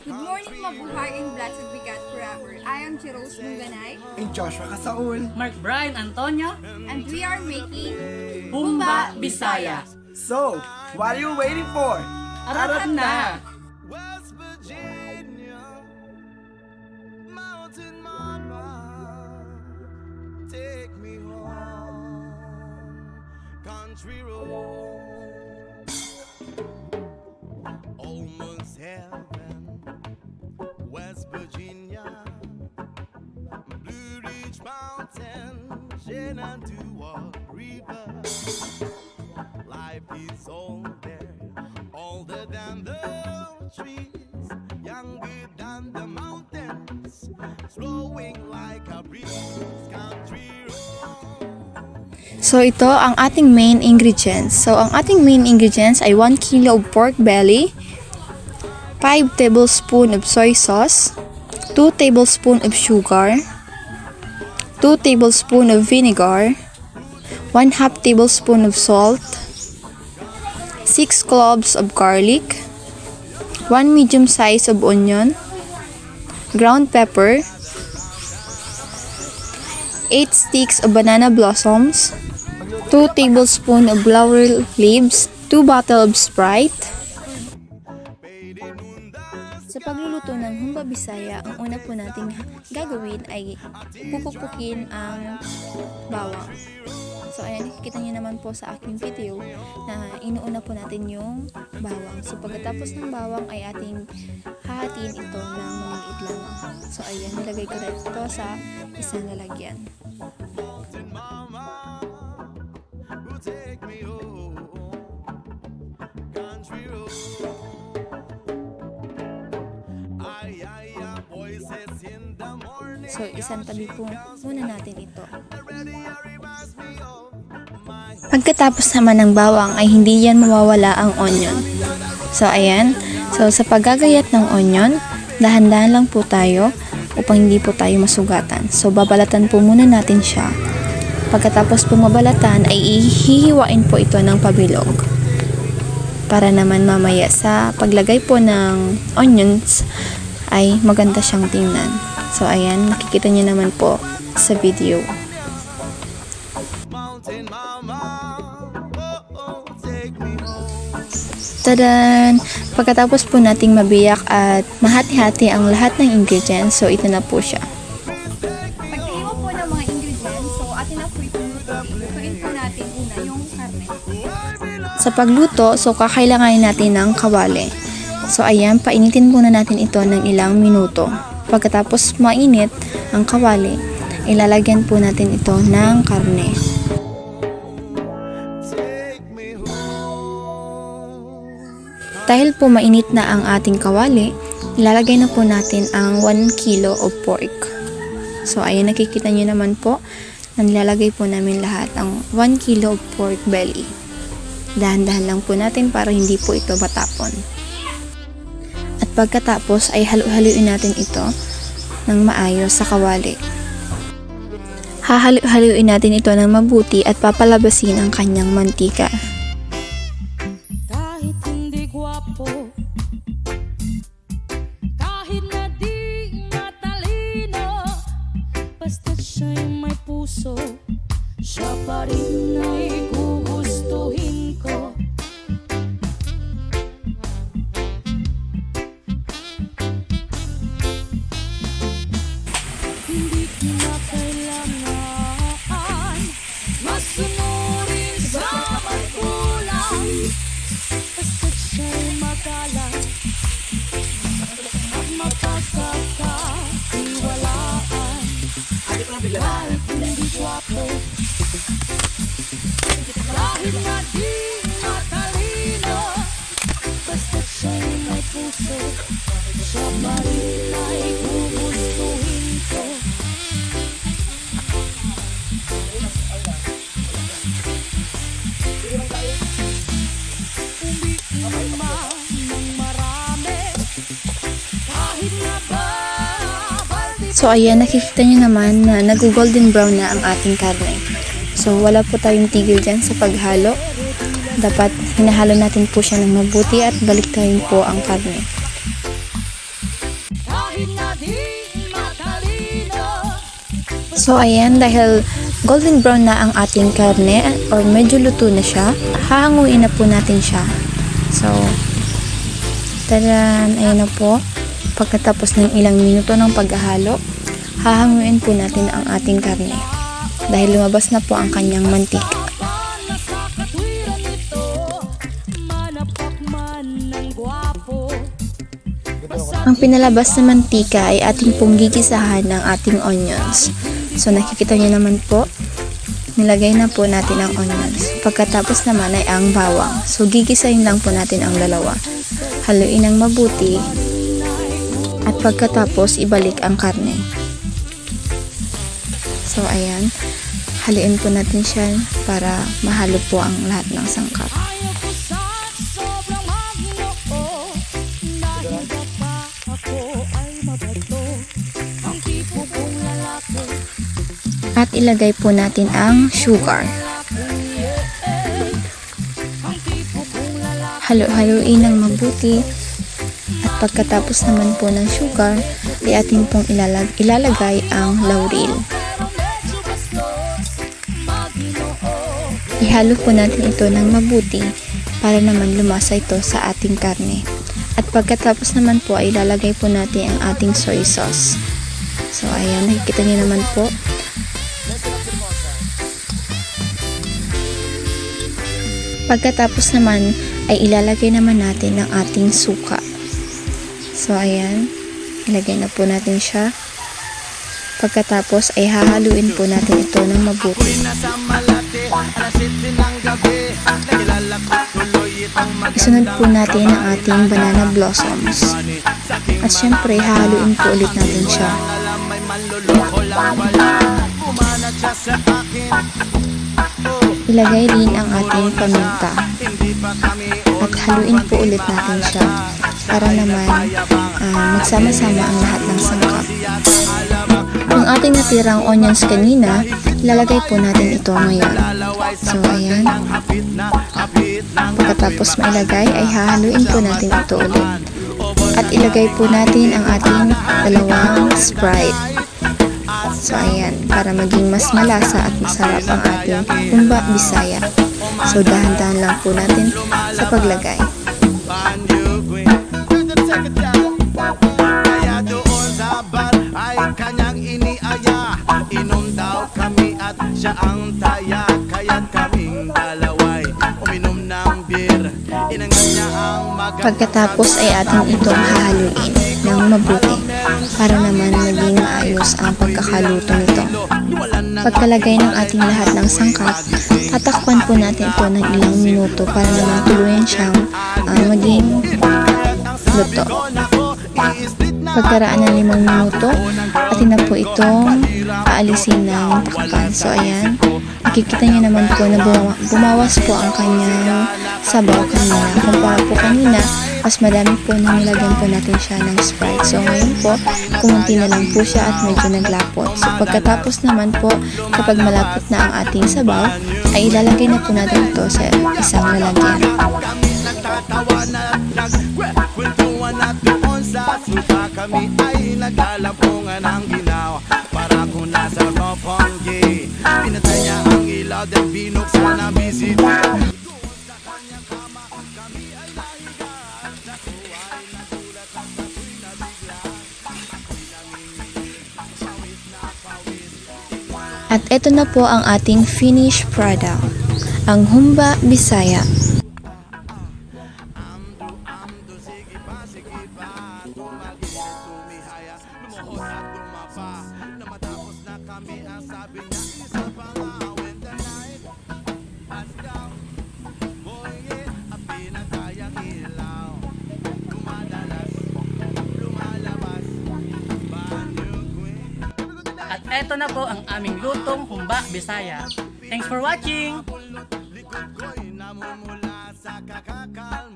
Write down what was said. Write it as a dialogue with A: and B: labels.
A: Good morning, mabuhay and blessed be God forever. I am Jerose Muganay,
B: And Joshua Kasaul.
C: Mark Brian Antonio,
A: and we are making
C: Humba Bisaya.
B: So, what are you waiting for?
C: Arat na!
D: West Virginia, Mountain Mama, take me home, country road, almost heaven, West Virginia, Blue Ridge Mountain, Shenandoah River, life is older than the trees, younger than the mountains, flowing like a breeze, country road.
E: So ito ang ating main ingredients. So ang ating main ingredients ay 1 kilo of pork belly, 5 tablespoon of soy sauce, 2 tablespoon of sugar, 2 tablespoon of vinegar, 1/2 tablespoon of salt, 6 cloves of garlic, 1 medium size of onion, ground pepper, 8 sticks of banana blossoms, 2 tablespoon of laurel leaves, 2 bottle of Sprite. Sa pagluluto ng Humba Bisaya, ang una po nating gagawin ay pupukpukin ang bawang. So ayan, nakikita nyo naman po sa aking video na inuuna po natin yung bawang. So pagkatapos ng bawang ay ating hahatiin ito ng maliit lamang. So ayan, nilagay ko na ito sa isang lalagyan.
D: Mama, who take me home, country road. Ay, ay, ay, voices in the morning.
E: So isang tabi po muna natin ito. Pagkatapos naman ng bawang ay hindi yan mawawala ang onion. So ayan, so sa paggagayat ng onion, dahan-dahan lang po tayo upang hindi po tayo masugatan. So babalatan po muna natin siya. Pagkatapos po mabalatan ay ihihiwain po ito ng pabilog. Para naman mamaya sa paglagay po ng onions ay maganda siyang tingnan. So ayan, nakikita niyo naman po sa video.
D: Mountain Mama, oh, oh, take me home.
E: Tadan! Pagkatapos po nating mabiyak at mahati-hati ang lahat ng ingredients, so ito na po siya.
A: pagkahiwa po ng mga ingredients. So atin na po itong lutuin po natin una yung karne.
E: Sa pagluto, so kakailanganin natin ng kawali. So ayan, painitin muna natin ito ng ilang minuto. Pagkatapos mainit ang kawali, ilalagyan po natin ito ng karne.
D: Take me home.
E: Dahil po mainit na ang ating kawali, ilalagay na po natin ang 1 kilo of pork. So ayan, nakikita nyo naman po na nilalagay po namin lahat ang 1 kilo of pork belly. Dahan-dahan lang po natin para hindi po ito matapon. At pagkatapos ay halu-haluin natin ito ng maayos sa kawali. Hahalu-haluin natin ito ng mabuti at papalabasin ang kanyang mantika.
F: Kahit hindi gwapo, kahit na di matalino, basta siya'y may puso, siya pa rin ay gugustuhin ko. Hindi kinakailangan masunurin sa magulang, basta siya'y magalang at mapagkakatiwalaan. Kahit hindi gwapo, kahit na di matalino, basta siya'y may puso, siya pa rin ay gugustuhin ko. Umiima ng marami, kahit na babal di
E: So ayan, nakikita nyo naman na nag-golden brown na ang ating karne. So wala po tayong tigil dyan sa paghalo. Dapat hinahalo natin po siya ng mabuti at baliktarin po ang karne.
F: Kahit nga di matalino.
E: So ayan, dahil golden brown na ang ating karne or medyo luto na siya, hahanguin na po natin siya. So, tadan, ayan na po. Pagkatapos ng ilang minuto ng paghahalo, hahanguin po natin ang ating karne. Dahil lumabas na po ang kanyang mantika.
F: Para sa katwiran nito, manapak man ng gwapo.
E: Ang pinalabas na mantika ay ating pong gigisahan ng ating onions. So nakikita niyo naman po, nilagay na po natin ang onions. Pagkatapos naman ay ang bawang. So gigisahin lang po natin ang dalawa. Haluin ng mabuti. At pagkatapos ibalik ang karne. So ayan, haluin po natin siya para mahalo po ang lahat ng sangkap.
F: Ayaw ko sa sobrang magnoo, dahil pa ako ay mabato. Ang tipo kong lalaki,
E: At ilagay po natin ang sugar.
F: ang tipo kong lalaki.
E: Halo-haluin ng mabuti. At pagkatapos naman po ng sugar, ay ating pong ilalagay ang laurel.
F: Pero medyo bastos, maginoo.
E: Ihalo po natin ito ng mabuti para naman lumasa ito sa ating karne. At pagkatapos naman po ay ilalagay po natin ang ating soy sauce. So ayan, nakikita niyo naman po. Pagkatapos naman ay ilalagay naman natin ang ating suka. So ayan, ilagay na po natin siya. Pagkatapos ay hahaluin po natin ito ng mabuti.
D: Nasa Malate, alas 7 ng gabi. Nakilala ko tuloy itong
E: Isunod po natin ang ating banana blossoms. At syempre, hahaluin po ulit natin siya.
D: alam may manluloko lang wala. Pumanat siya sa akin.
E: Ilagay din ang ating paminta.
D: Hindi pa kami
E: At haluin po ulit natin siya para naman magsama-sama ang lahat ng sangkap. Ang ating natirang onions kanina, ilalagay po natin ito ngayon. So ayan,
D: hapit na
E: pagkatapos mailagay ay hahaluin po natin ito ulit. At ilagay po natin ang ating dalawang Sprite. So ayan, para maging mas malasa at masarap ang ating humba Bisaya. So dahan-dahan lang po natin sa paglagay.
D: Kaya doon sa bar ay kanyang iniaya. Inom daw kami at siya ang taya. Kaya't kaming dalaway uminom ng beer. Inangat niya ang
E: Pagkatapos ay ating itong hahaluin ng mabuti para naman maging maayos ang pagkakaluto nito. Pagkalagay ng ating lahat ng sangkap, tatakpan po natin ito ng ilang minuto para naman tuluyan siyang maging luto. Pagkaraan ng 5 minuto, atin na po itong aalisin ng takpan. So ayan, nakikita niyo naman po na bumawas po ang kanyang sabaw kanina. Kumpara po kanina, mas madami po nang nilagyan po natin siya ng Sprite. So ngayon po, kumunti na lang po siya at medyo naglapot. So pagkatapos naman po, kapag malapot na ang ating sabaw, ay ilalagay na po natin ito sa isang lalagyan.
D: nagtatawa na nagkwentuhan at doon sa suka kami ay naglalampungan ang ginawa. Para kung nasa Roppongi, pinatay niya ang ilaw at binuksan ang bisita.
E: At ito na po ang ating finished product, ang humba Bisaya.
C: At eto na po ang aming lutong humba Bisaya. Thanks for watching!
D: Likod ko'y namumula sa kakakal